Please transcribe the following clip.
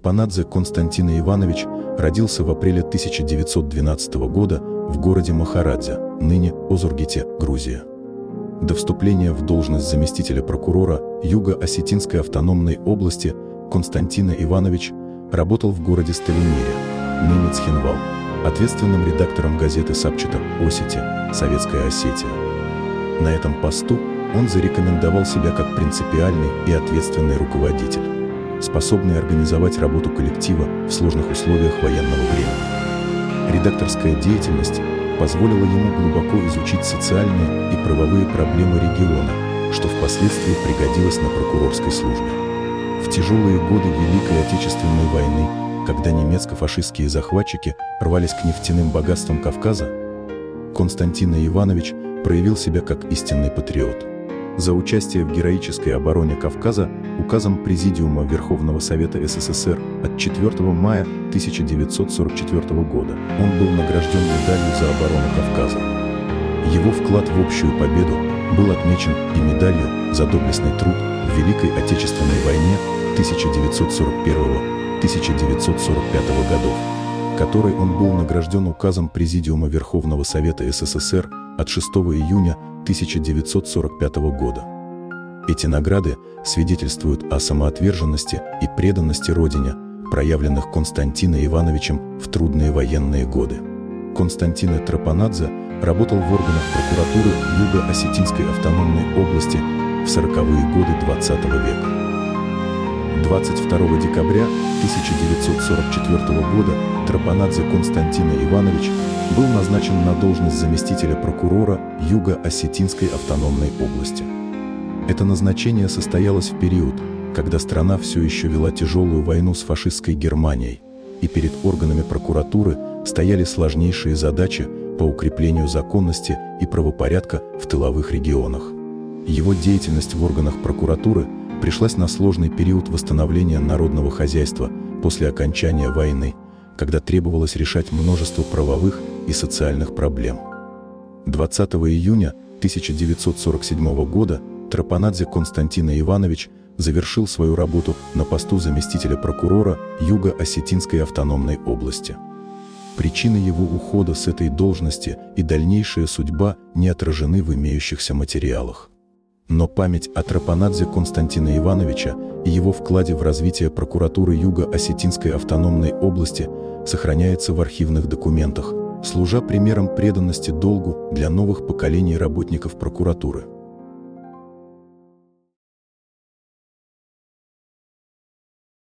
Тропанадзе Константин Иванович родился в апреле 1912 года в городе Махарадзе, ныне Озургите, Грузия. До вступления в должность заместителя прокурора Юго-Осетинской автономной области Константин Иванович работал в городе Сталинире, ныне Цхинвал, ответственным редактором газеты «Сапчата Осетия», Советская Осетия. На этом посту он зарекомендовал себя как принципиальный и ответственный руководитель, способный организовать работу коллектива в сложных условиях военного времени. Редакторская деятельность позволила ему глубоко изучить социальные и правовые проблемы региона, что впоследствии пригодилось на прокурорской службе. В тяжелые годы Великой Отечественной войны, когда немецко-фашистские захватчики рвались к нефтяным богатствам Кавказа, Константин Иванович проявил себя как истинный патриот. За участие в героической обороне Кавказа указом Президиума Верховного Совета СССР от 4 мая 1944 года он был награжден медалью за оборону Кавказа. Его вклад в общую победу был отмечен и медалью за доблестный труд в Великой Отечественной войне 1941-1945 годов, которой он был награжден указом Президиума Верховного Совета СССР от 6 июня 1945 года. Эти награды свидетельствуют о самоотверженности и преданности Родине, проявленных Константином Ивановичем в трудные военные годы. Константин Тропанадзе работал в органах прокуратуры Юго-Осетинской автономной области в 40-е годы XX века. 22 декабря 1944 года Тропанадзе Константин Иванович был назначен на должность заместителя прокурора Юго-Осетинской автономной области. Это назначение состоялось в период, когда страна все еще вела тяжелую войну с фашистской Германией, и перед органами прокуратуры стояли сложнейшие задачи по укреплению законности и правопорядка в тыловых регионах. Его деятельность в органах прокуратуры пришлась на сложный период восстановления народного хозяйства после окончания войны, когда требовалось решать множество правовых и социальных проблем. 20 июня 1947 года Тропанадзе Константин Иванович завершил свою работу на посту заместителя прокурора Юго-Осетинской автономной области. Причины его ухода с этой должности и дальнейшая судьба не отражены в имеющихся материалах. Но память о Тропанадзе Константина Ивановича и его вкладе в развитие прокуратуры Юго-Осетинской автономной области сохраняется в архивных документах, служа примером преданности долгу для новых поколений работников прокуратуры.